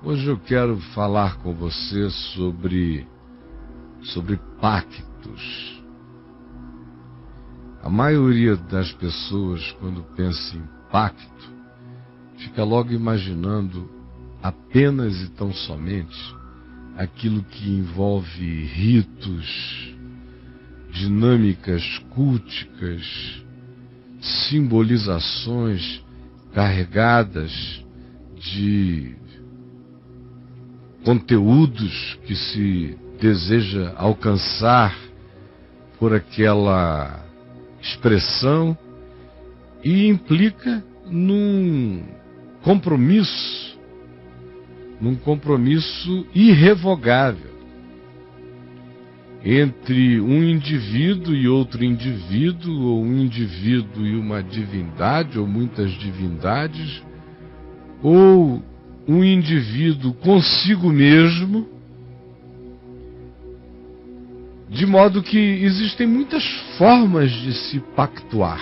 Hoje eu quero falar com você sobre pactos. A maioria das pessoas, quando pensa em pacto, fica logo imaginando apenas e tão somente aquilo que envolve ritos, dinâmicas culticas, simbolizações carregadas de conteúdos que se deseja alcançar por aquela expressão, e implica num compromisso irrevogável entre um indivíduo e outro indivíduo, ou um indivíduo e uma divindade, ou muitas divindades, ou um indivíduo consigo mesmo, de modo que existem muitas formas de se pactuar.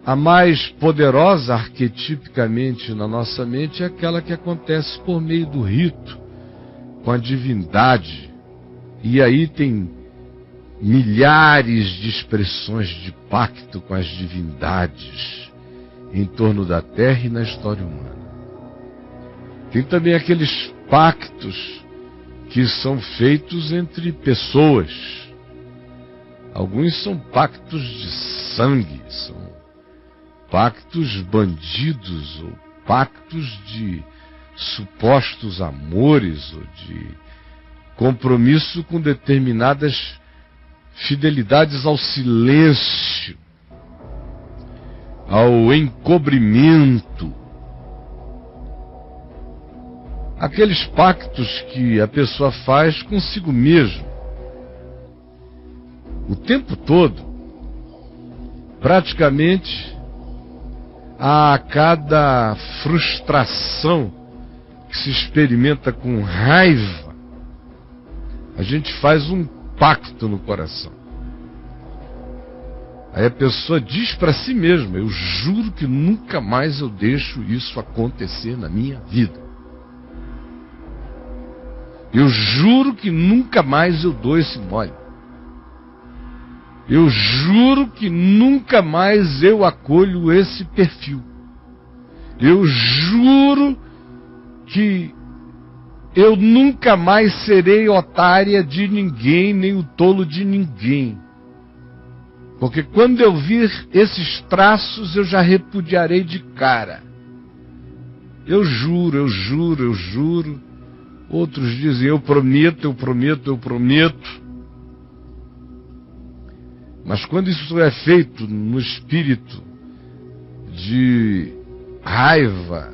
A mais poderosa, arquetipicamente, na nossa mente, é aquela que acontece por meio do rito, com a divindade. E aí tem milhares de expressões de pacto com as divindades em torno da Terra e na história humana. Tem também aqueles pactos que são feitos entre pessoas. Alguns são pactos de sangue, são pactos bandidos, ou pactos de supostos amores, ou de compromisso com determinadas fidelidades ao silêncio, ao encobrimento. Aqueles pactos que a pessoa faz consigo mesmo, o tempo todo, praticamente a cada frustração que se experimenta com raiva, a gente faz um pacto no coração. Aí a pessoa diz para si mesma: eu juro que nunca mais eu deixo isso acontecer na minha vida. Eu juro que nunca mais eu dou esse mole. Eu juro que nunca mais eu acolho esse perfil. Eu juro que eu nunca mais serei otária de ninguém, nem o tolo de ninguém. Porque quando eu vir esses traços, eu já repudiarei de cara. Eu juro, eu juro, eu juro. Outros dizem: eu prometo, eu prometo, eu prometo. Mas quando isso é feito no espírito de raiva,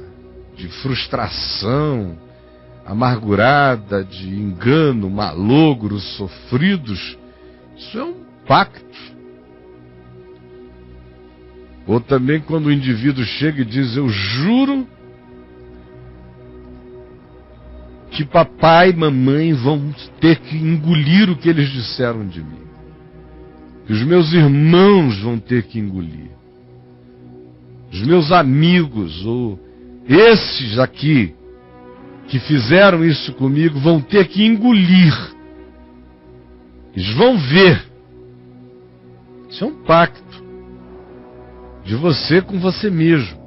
de frustração amargurada, de engano, malogros sofridos, isso é um pacto. Ou também quando o indivíduo chega e diz: eu juro que papai e mamãe vão ter que engolir o que eles disseram de mim, que os meus irmãos vão ter que engolir, os meus amigos, ou esses aqui que fizeram isso comigo, vão ter que engolir. Eles vão ver. Isso é um pacto de você com você mesmo.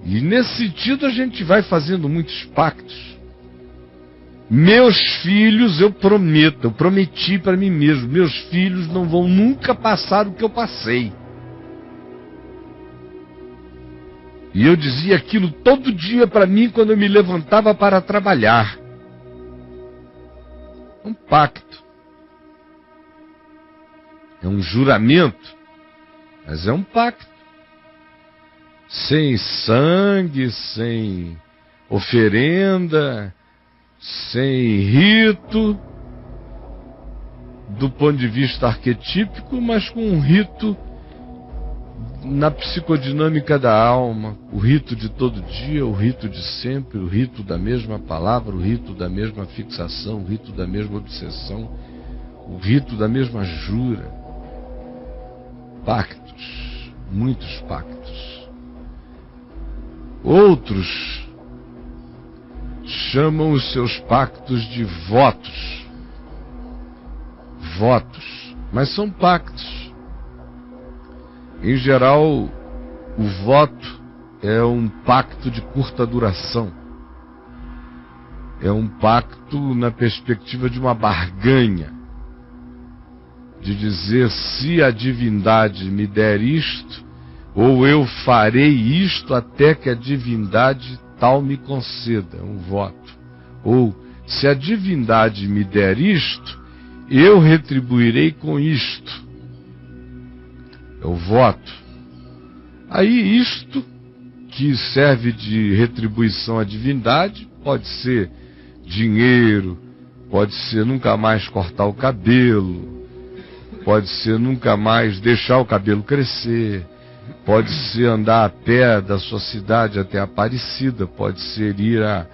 E nesse sentido a gente vai fazendo muitos pactos. Meus filhos, eu prometo, eu prometi para mim mesmo: meus filhos não vão nunca passar o que eu passei. E eu dizia aquilo todo dia para mim quando eu me levantava para trabalhar. Um pacto. É um juramento, mas é um pacto. Sem sangue, sem oferenda, sem rito, do ponto de vista arquetípico, mas com um rito na psicodinâmica da alma, o rito de todo dia, o rito de sempre, o rito da mesma palavra, o rito da mesma fixação, o rito da mesma obsessão, o rito da mesma jura. Pactos, muitos pactos. Outros chamam os seus pactos de votos. Votos, mas são pactos. Em geral, o voto é um pacto de curta duração. É um pacto na perspectiva de uma barganha, de dizer: se a divindade me der isto, ou eu farei isto até que a divindade tal me conceda, um voto. Ou, se a divindade me der isto, eu retribuirei com isto. É o voto. Aí isto, que serve de retribuição à divindade, pode ser dinheiro, pode ser nunca mais cortar o cabelo, pode ser nunca mais deixar o cabelo crescer, pode ser andar a pé da sua cidade até Aparecida, pode ser ir a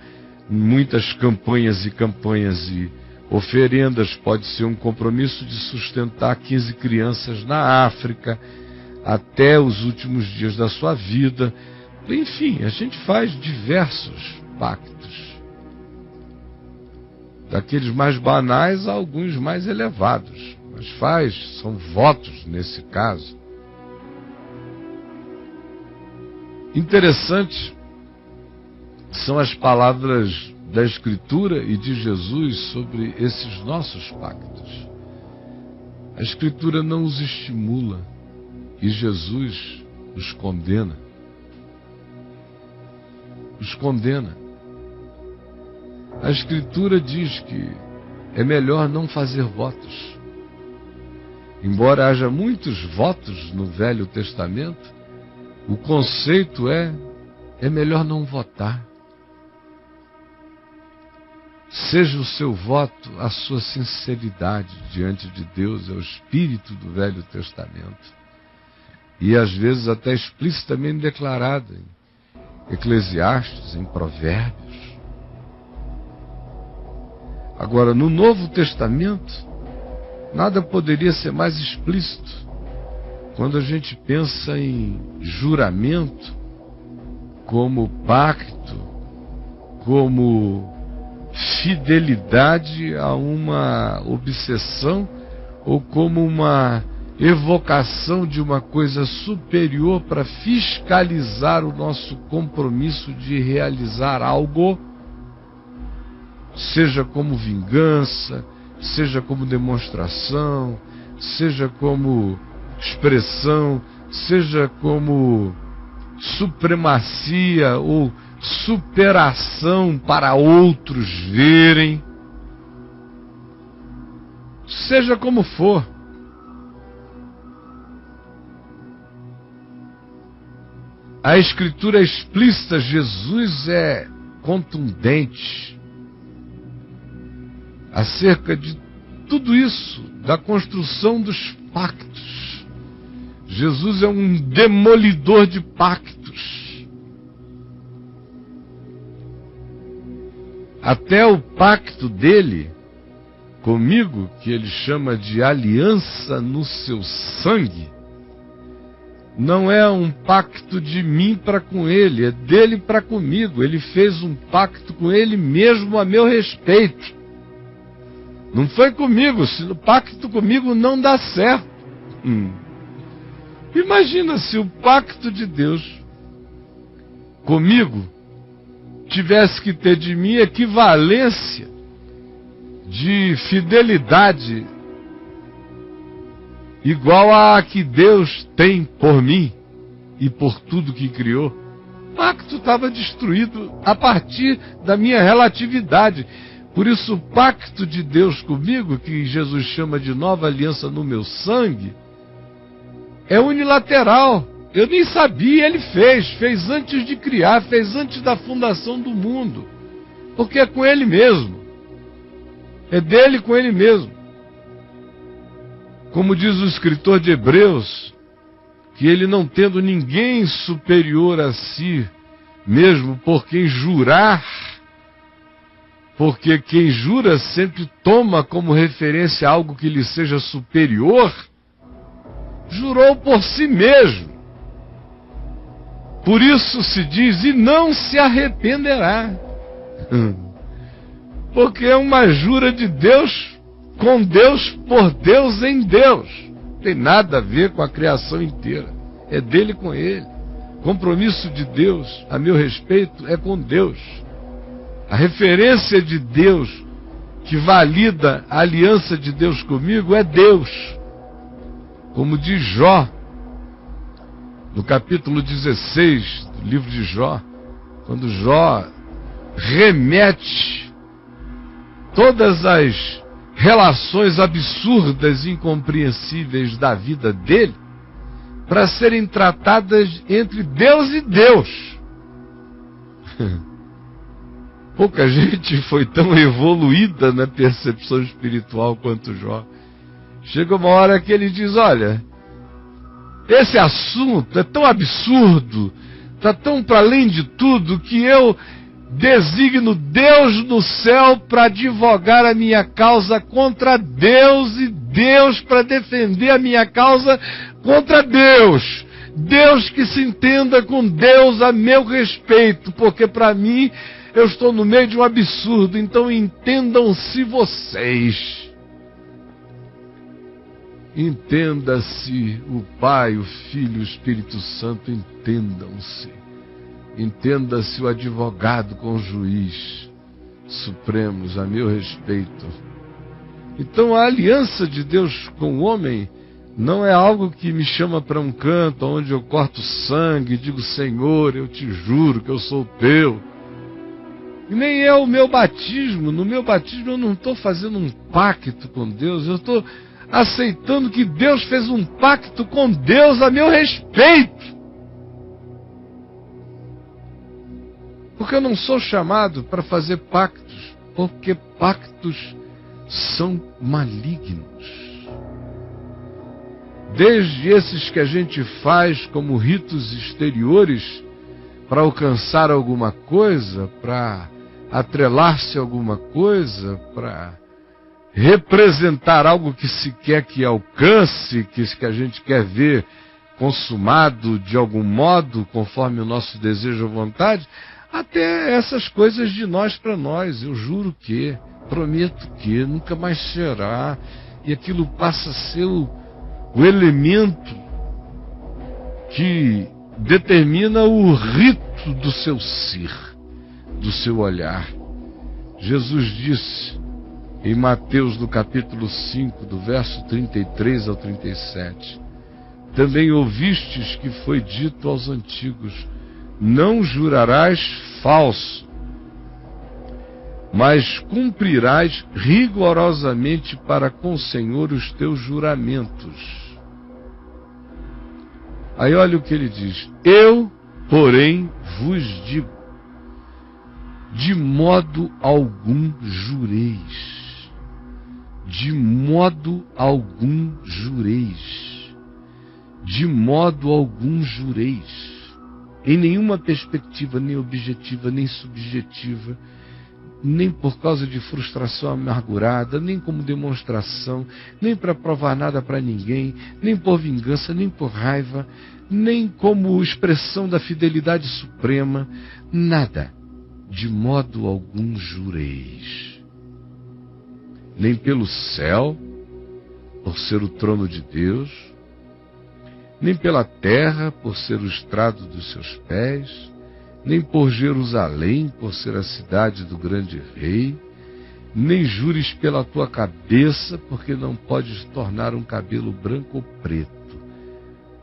muitas campanhas e oferendas, pode ser um compromisso de sustentar 15 crianças na África até os últimos dias da sua vida. Enfim, a gente faz diversos pactos, daqueles mais banais a alguns mais elevados, mas são votos nesse caso. Interessante são as palavras da Escritura e de Jesus sobre esses nossos pactos. A Escritura não os estimula e Jesus os condena. Os condena. A Escritura diz que é melhor não fazer votos. Embora haja muitos votos no Velho Testamento, o conceito é melhor não votar. Seja o seu voto a sua sinceridade diante de Deus, é o espírito do Velho Testamento. E às vezes até explicitamente declarada em Eclesiastes, em Provérbios. Agora, no Novo Testamento, nada poderia ser mais explícito. Quando a gente pensa em juramento, como pacto, como fidelidade a uma obsessão, ou como uma evocação de uma coisa superior para fiscalizar o nosso compromisso de realizar algo, seja como vingança, seja como demonstração, seja como expressão, seja como supremacia ou superação para outros verem, seja como for. A Escritura é explícita, Jesus é contundente acerca de tudo isso, da construção dos pactos. Jesus é um demolidor de pactos. Até o pacto dele comigo, que ele chama de aliança no seu sangue, não é um pacto de mim para com ele, é dele para comigo. Ele fez um pacto com ele mesmo a meu respeito. Não foi comigo, se o pacto comigo não dá certo. Imagina se o pacto de Deus comigo tivesse que ter de mim equivalência de fidelidade igual a que Deus tem por mim e por tudo que criou. O pacto estava destruído a partir da minha relatividade. Por isso o pacto de Deus comigo, que Jesus chama de nova aliança no meu sangue, é unilateral. Eu nem sabia, ele fez antes de criar, fez antes da fundação do mundo, porque é com ele mesmo, é dele com ele mesmo. Como diz o escritor de Hebreus, que ele, não tendo ninguém superior a si mesmo por quem jurar, porque quem jura sempre toma como referência algo que lhe seja superior, jurou por si mesmo. Por isso se diz, e não se arrependerá. Porque é uma jura de Deus, com Deus, por Deus, em Deus. Não tem nada a ver com a criação inteira. É dele com ele. Compromisso de Deus, a meu respeito, é com Deus. A referência de Deus, que valida a aliança de Deus comigo, é Deus. Como diz Jó, no capítulo 16 do livro de Jó, quando Jó remete todas as relações absurdas e incompreensíveis da vida dele para serem tratadas entre Deus e Deus. Pouca gente foi tão evoluída na percepção espiritual quanto Jó. Chega uma hora que ele diz, olha, esse assunto é tão absurdo, está tão para além de tudo, que eu designo Deus no céu para advogar a minha causa contra Deus e Deus para defender a minha causa contra Deus. Deus que se entenda com Deus a meu respeito, porque para mim eu estou no meio de um absurdo, então entendam-se vocês. Entenda-se o Pai, o Filho e o Espírito Santo, entendam-se. Entenda-se o advogado com o juiz supremos a meu respeito. Então a aliança de Deus com o homem não é algo que me chama para um canto onde eu corto sangue e digo, Senhor, eu te juro que eu sou teu. E nem é o meu batismo. No meu batismo eu não estou fazendo um pacto com Deus, eu estou aceitando que Deus fez um pacto com Deus a meu respeito. Porque eu não sou chamado para fazer pactos, porque pactos são malignos. Desde esses que a gente faz como ritos exteriores para alcançar alguma coisa, para atrelar-se a alguma coisa, para representar algo que se quer que alcance, que a gente quer ver consumado de algum modo, conforme o nosso desejo ou vontade, até essas coisas de nós para nós. Eu juro que, prometo que, nunca mais será, e aquilo passa a ser o elemento que determina o rito do seu ser, do seu olhar. Jesus disse em Mateus, no capítulo 5, do verso 33 ao 37, também ouvistes que foi dito aos antigos, não jurarás falso, mas cumprirás rigorosamente para com o Senhor os teus juramentos. Aí olha o que ele diz, eu, porém, vos digo, de modo algum jureis. De modo algum jureis. De modo algum jureis. Em nenhuma perspectiva, nem objetiva, nem subjetiva, nem por causa de frustração amargurada, nem como demonstração, nem para provar nada para ninguém, nem por vingança, nem por raiva, nem como expressão da fidelidade suprema, nada. De modo algum jureis. Nem pelo céu, por ser o trono de Deus, nem pela terra, por ser o estrado dos seus pés, nem por Jerusalém, por ser a cidade do grande rei, nem jures pela tua cabeça, porque não podes tornar um cabelo branco ou preto.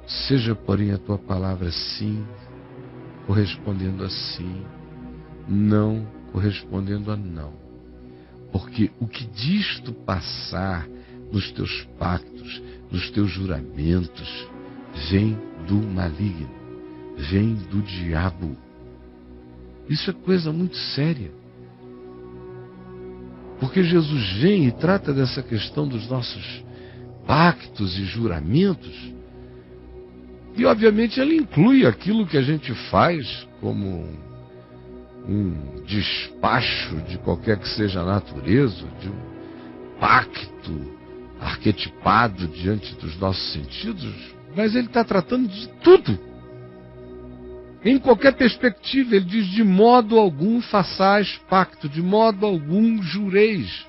Seja, porém, a tua palavra sim, correspondendo a sim, não correspondendo a não. Porque o que disto passar nos teus pactos, nos teus juramentos, vem do maligno, vem do diabo. Isso é coisa muito séria. Porque Jesus vem e trata dessa questão dos nossos pactos e juramentos, e obviamente ele inclui aquilo que a gente faz como um despacho de qualquer que seja a natureza, de um pacto arquetipado diante dos nossos sentidos, mas ele está tratando de tudo. Em qualquer perspectiva, ele diz: de modo algum façais pacto, de modo algum jureis,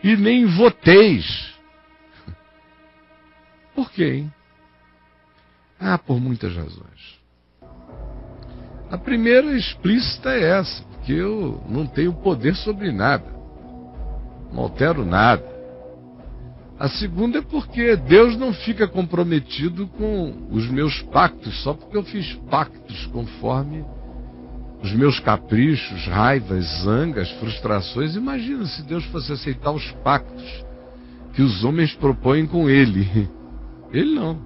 e nem voteis. Por quê, hein? Por muitas razões. A primeira explícita é essa, porque eu não tenho poder sobre nada, não altero nada. A segunda é porque Deus não fica comprometido com os meus pactos, só porque eu fiz pactos conforme os meus caprichos, raivas, zangas, frustrações. Imagina se Deus fosse aceitar os pactos que os homens propõem com Ele. Ele não.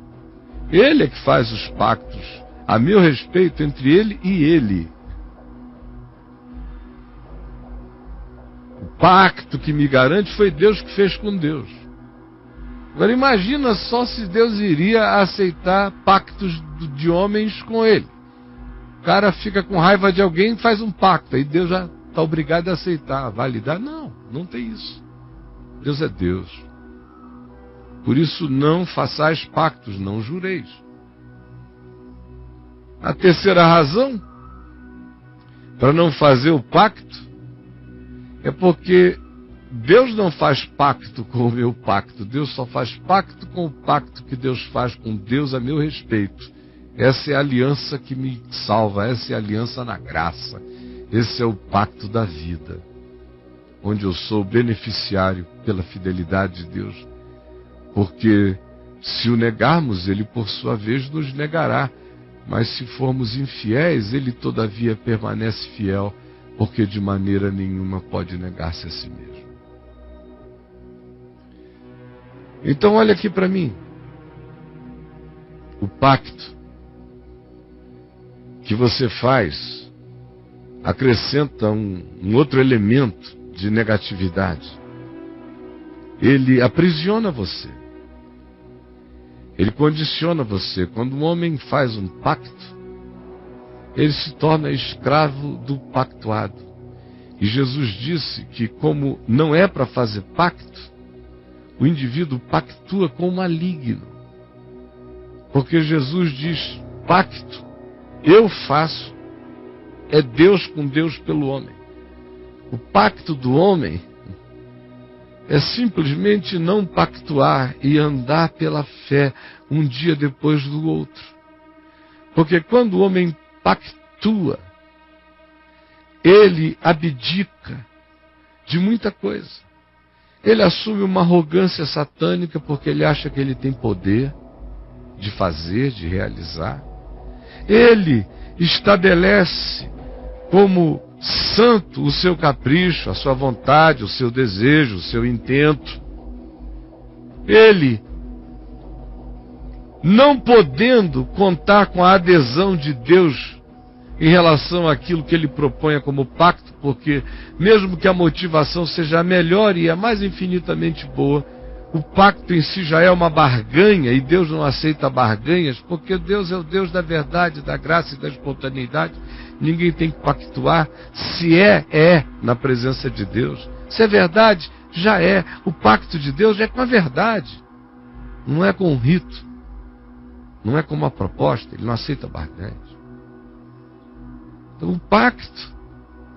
Ele é que faz os pactos a meu respeito entre Ele e Ele. O pacto que me garante foi Deus que fez com Deus. Agora imagina só se Deus iria aceitar pactos de homens com Ele. O cara fica com raiva de alguém e faz um pacto, aí Deus já está obrigado a aceitar, a validar. Não, não tem isso. Deus é Deus. Por isso não façais pactos, não jureis. A terceira razão para não fazer o pacto é porque Deus não faz pacto com o meu pacto. Deus só faz pacto com o pacto que Deus faz com Deus a meu respeito. Essa é a aliança que me salva, essa é a aliança na graça. Esse é o pacto da vida, onde eu sou beneficiário pela fidelidade de Deus. Porque se o negarmos, Ele por sua vez nos negará. Mas se formos infiéis, Ele todavia permanece fiel, porque de maneira nenhuma pode negar-se a si mesmo. Então olha aqui para mim. O pacto que você faz acrescenta um outro elemento de negatividade. Ele aprisiona você. Ele condiciona você. Quando um homem faz um pacto, ele se torna escravo do pactuado. E Jesus disse que, como não é para fazer pacto, o indivíduo pactua com o maligno. Porque Jesus diz: pacto eu faço, é Deus com Deus pelo homem. O pacto do homem é simplesmente não pactuar e andar pela fé um dia depois do outro. Porque quando o homem pactua, ele abdica de muita coisa. Ele assume uma arrogância satânica porque ele acha que ele tem poder de fazer, de realizar. Ele estabelece como santo o seu capricho, a sua vontade, o seu desejo, o seu intento. Ele, não podendo contar com a adesão de Deus em relação àquilo que ele proponha como pacto, porque mesmo que a motivação seja a melhor e a mais infinitamente boa, o pacto em si já é uma barganha, e Deus não aceita barganhas, porque Deus é o Deus da verdade, da graça e da espontaneidade. Ninguém tem que pactuar. Se é na presença de Deus. Se é verdade, já é. O pacto de Deus é com a verdade, não é com um rito, não é com uma proposta. Ele não aceita barganhas. Então o pacto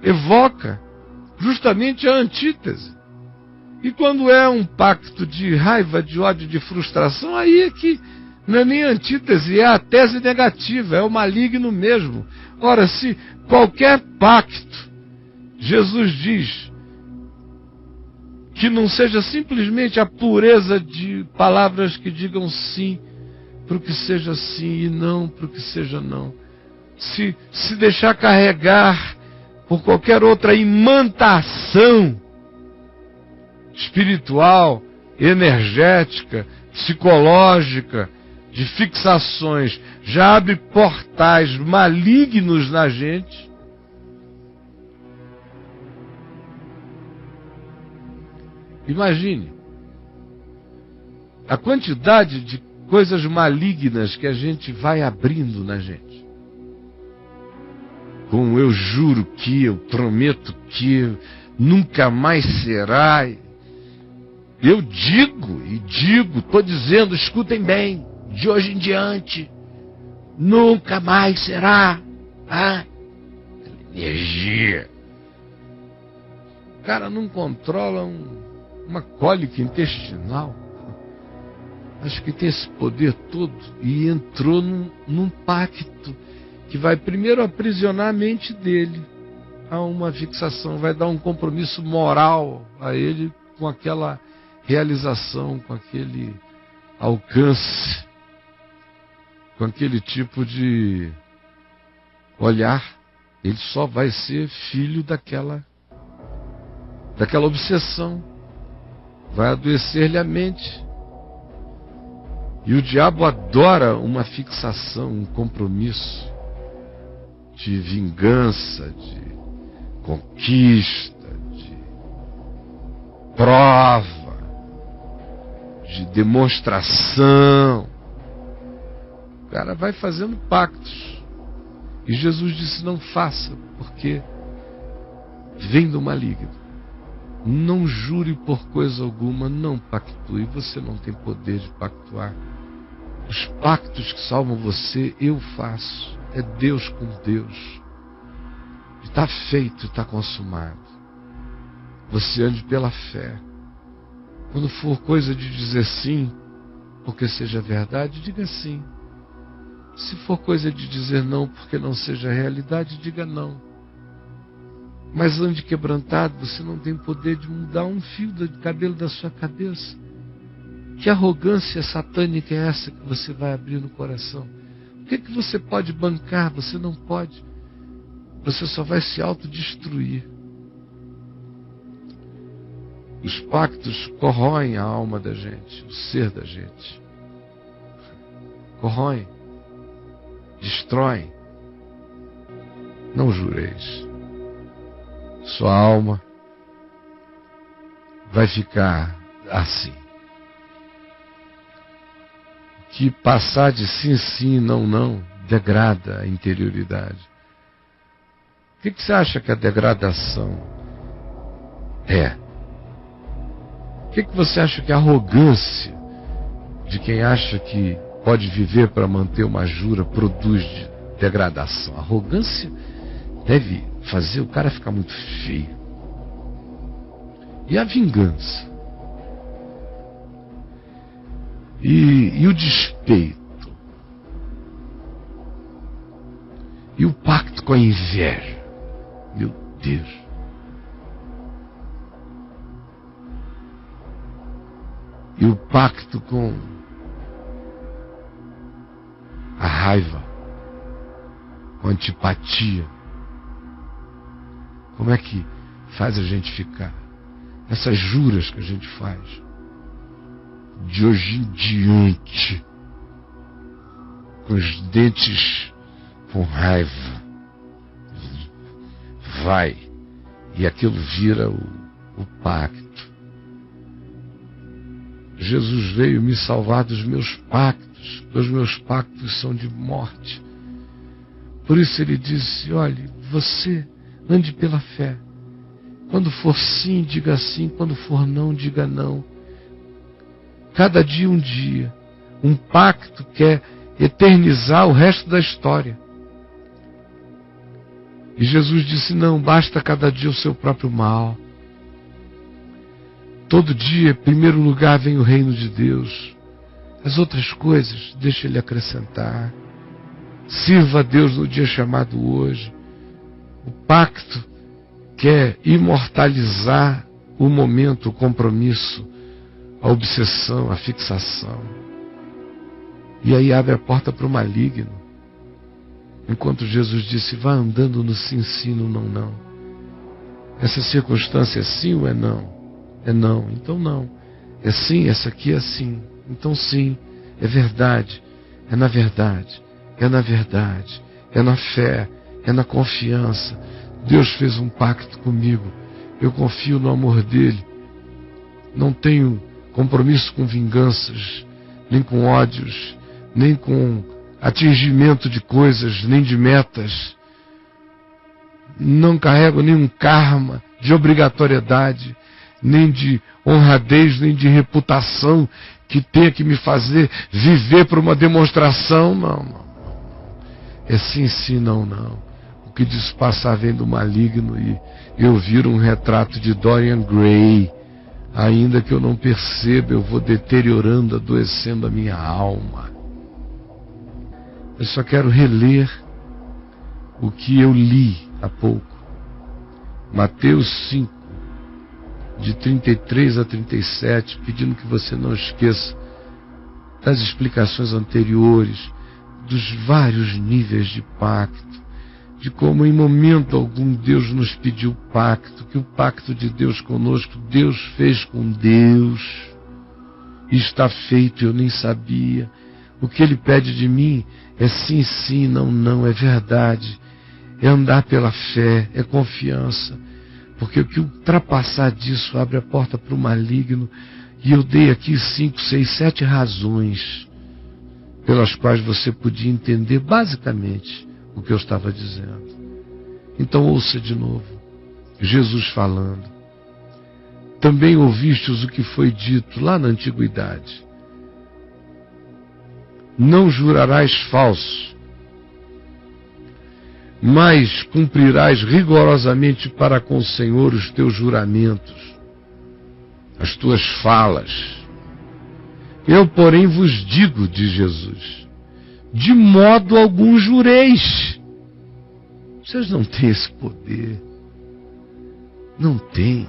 evoca justamente a antítese. E quando é um pacto de raiva, de ódio, de frustração, aí é que não é nem antítese, é a tese negativa, é o maligno mesmo. Ora, se qualquer pacto, Jesus diz, que não seja simplesmente a pureza de palavras que digam sim para o que seja sim e não para o que seja não. Se deixar carregar por qualquer outra imantação espiritual, energética, psicológica, de fixações, já abre portais malignos na gente. Imagine a quantidade de coisas malignas que a gente vai abrindo na gente. Com eu juro que, eu prometo que, nunca mais será. Eu digo, estou dizendo, escutem bem, de hoje em diante, Nunca mais será. Energia. O cara não controla uma cólica intestinal. Acho que tem esse poder todo e entrou num pacto que vai primeiro aprisionar a mente dele a uma fixação, vai dar um compromisso moral a ele com aquela realização, com aquele alcance, com aquele tipo de olhar. Ele só vai ser filho daquela obsessão. Vai adoecer-lhe a mente. E o diabo adora uma fixação, um compromisso de vingança, de conquista, de prova, de demonstração. O cara vai fazendo pactos. E Jesus disse: não faça, porque vem do maligno. Não jure por coisa alguma, não pactue. Você não tem poder de pactuar. Os pactos que salvam você, eu faço. É Deus com Deus. Está feito, está consumado. Você ande pela fé. Quando for coisa de dizer sim, porque seja verdade, diga sim. Se for coisa de dizer não, porque não seja realidade, diga não. Mas ande quebrantado, você não tem poder de mudar um fio de cabelo da sua cabeça. Que arrogância satânica é essa que você vai abrir no coração? O que você pode bancar? Você não pode. Você só vai se autodestruir. Os pactos corroem a alma da gente, o ser da gente. Corroem. Destroem. Não jureis. Sua alma vai ficar assim. Que passar de sim, sim, não, não, degrada a interioridade. O que você acha que a degradação é? O que você acha que a arrogância de quem acha que pode viver para manter uma jura produz de degradação? A arrogância deve fazer o cara ficar muito feio. E a vingança? E o despeito? E o pacto com a inveja? Meu Deus! E o pacto com a raiva, com a antipatia? Como é que faz a gente ficar? Essas juras que a gente faz, de hoje em diante, com os dentes com raiva, vai, e aquilo vira o pacto. Jesus veio me salvar dos meus pactos, os meus pactos são de morte. Por isso ele disse: olhe, você ande pela fé. Quando for sim, diga sim. Quando for não, diga não. Cada dia um dia. Um pacto que é eternizar o resto da história. E Jesus disse: não, basta cada dia o seu próprio mal. Todo dia, em primeiro lugar, vem o reino de Deus. As outras coisas, deixa Ele acrescentar. Sirva a Deus no dia chamado hoje. O pacto quer imortalizar o momento, o compromisso, a obsessão, a fixação. E aí abre a porta para o maligno. Enquanto Jesus disse: vá andando no sim, sim, no não, não. Essa circunstância é sim ou é não? É não, então não. É sim, essa aqui é sim. Então sim, é verdade. É na verdade. É na verdade. É na fé. É na confiança. Deus fez um pacto comigo. Eu confio no amor dele. Não tenho compromisso com vinganças, nem com ódios, nem com atingimento de coisas, nem de metas. Não carrego nenhum karma de obrigatoriedade, nem de honradez, nem de reputação que tenha que me fazer viver por uma demonstração. Não. é sim, sim, não, não. O que disso passar vem do maligno e eu viro um retrato de Dorian Gray. Ainda que eu não perceba, eu vou deteriorando, adoecendo a minha alma. Eu só quero reler o que eu li há pouco. Mateus 5, de 33 a 37, pedindo que você não esqueça das explicações anteriores, dos vários níveis de pacto, de como em momento algum Deus nos pediu pacto, que o pacto de Deus conosco, Deus fez com Deus, e está feito, eu nem sabia. O que Ele pede de mim é sim, sim, não, não, é verdade, é andar pela fé, é confiança, porque o que ultrapassar disso abre a porta para o maligno, e eu dei aqui 5, 6, 7 razões pelas quais você podia entender basicamente o que eu estava dizendo. Então ouça de novo, Jesus falando. Também ouvistes o que foi dito lá na antiguidade: não jurarás falso, mas cumprirás rigorosamente para com o Senhor os teus juramentos, as tuas falas. Eu, porém, vos digo, diz Jesus, de modo algum jureis. Vocês não têm esse poder. Não têm.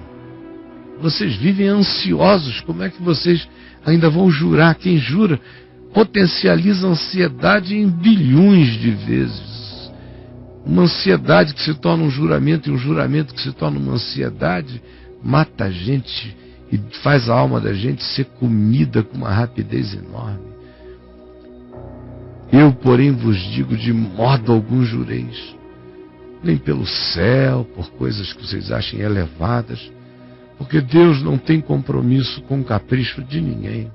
Vocês vivem ansiosos. Como é que vocês ainda vão jurar? Quem jura potencializa a ansiedade em bilhões de vezes. Uma ansiedade que se torna um juramento, e um juramento que se torna uma ansiedade, mata a gente e faz a alma da gente ser comida com uma rapidez enorme. Eu, porém, vos digo, de modo algum jureis, nem pelo céu, por coisas que vocês achem elevadas, porque Deus não tem compromisso com o capricho de ninguém,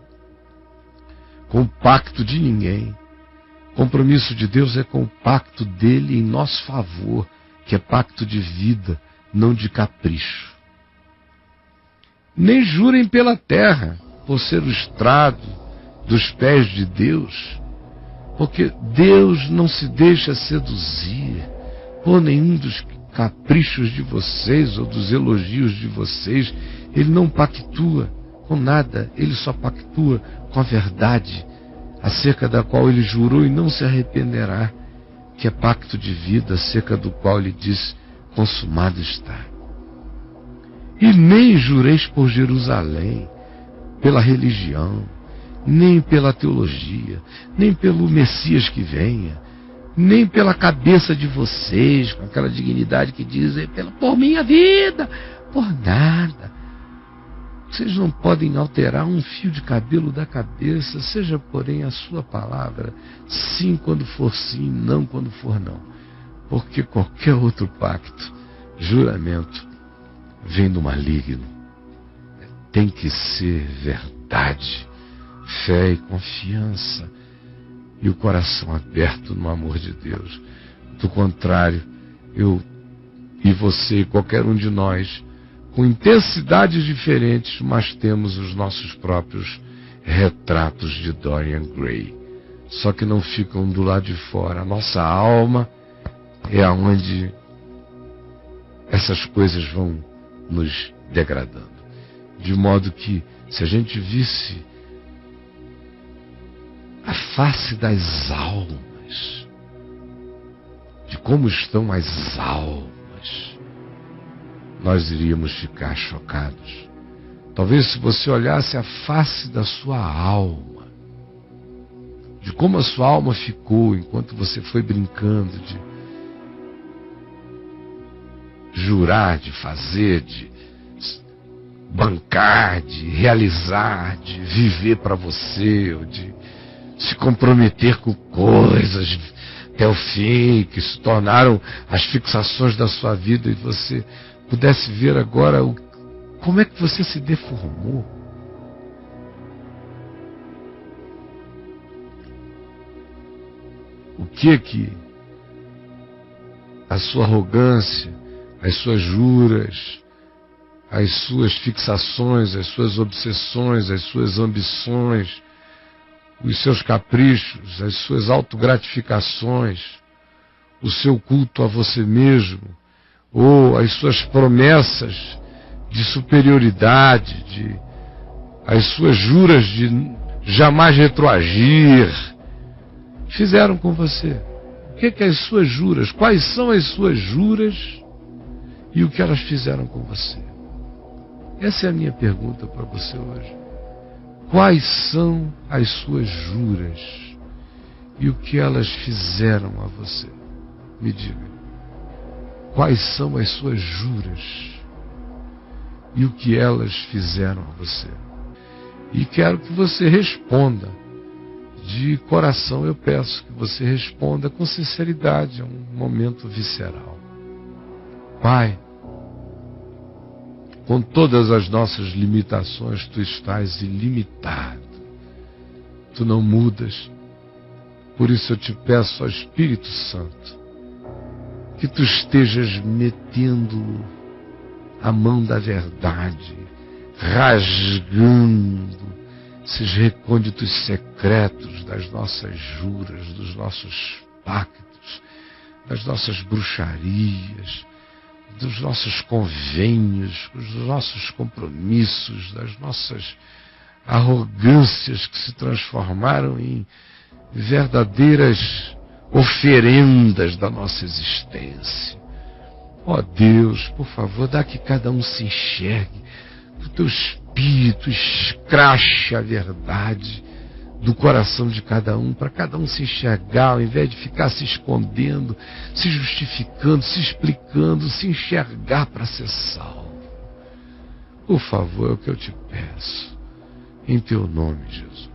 com o pacto de ninguém. O compromisso de Deus é com o pacto dele em nosso favor, que é pacto de vida, não de capricho. Nem jurem pela terra, por ser o estrado dos pés de Deus, porque Deus não se deixa seduzir por nenhum dos caprichos de vocês ou dos elogios de vocês. Ele não pactua com nada, ele só pactua com a verdade, acerca da qual ele jurou e não se arrependerá, que é pacto de vida, acerca do qual ele diz: consumado está. E nem jureis por Jerusalém, pela religião, nem pela teologia, nem pelo Messias que venha, nem pela cabeça de vocês, com aquela dignidade que dizem, por minha vida, por nada. Vocês não podem alterar um fio de cabelo da cabeça, seja porém a sua palavra, sim quando for sim, não quando for não. Porque qualquer outro pacto, juramento, vem do maligno. Tem que ser verdade, fé e confiança, e o coração aberto no amor de Deus. Do contrário, eu e você e qualquer um de nós, com intensidades diferentes, mas temos os nossos próprios retratos de Dorian Gray, só que não ficam do lado de fora. A nossa alma é aonde essas coisas vão nos degradando, de modo que, se a gente visse a face das almas, de como estão as almas, nós iríamos ficar chocados. Talvez se você olhasse a face da sua alma, de como a sua alma ficou enquanto você foi brincando de jurar, de fazer, de bancar, de realizar, de viver para você, ou de se comprometer com coisas até o fim, que se tornaram as fixações da sua vida, e você pudesse ver agora como é que você se deformou. O que a sua arrogância, as suas juras, as suas fixações, as suas obsessões, as suas ambições, os seus caprichos, as suas autogratificações, o seu culto a você mesmo, ou as suas promessas de superioridade, as suas juras de jamais retroagir, fizeram com você? O que as suas juras? Quais são as suas juras e o que elas fizeram com você? Essa é a minha pergunta para você hoje. Quais são as suas juras e o que elas fizeram a você? Me diga. Quais são as suas juras e o que elas fizeram a você? E quero que você responda. De coração eu peço que você responda com sinceridade, é um momento visceral. Pai, com todas as nossas limitações, Tu estás ilimitado. Tu não mudas. Por isso eu te peço, ó Espírito Santo, que Tu estejas metendo a mão da verdade, rasgando esses recônditos secretos das nossas juras, dos nossos pactos, das nossas bruxarias, dos nossos convênios, dos nossos compromissos, das nossas arrogâncias que se transformaram em verdadeiras oferendas da nossa existência. Ó Deus, por favor, dá que cada um se enxergue, que o Teu Espírito escrache a verdade do coração de cada um, para cada um se enxergar, ao invés de ficar se escondendo, se justificando, se explicando, se enxergar para ser salvo. Por favor, é o que eu te peço, em Teu nome, Jesus.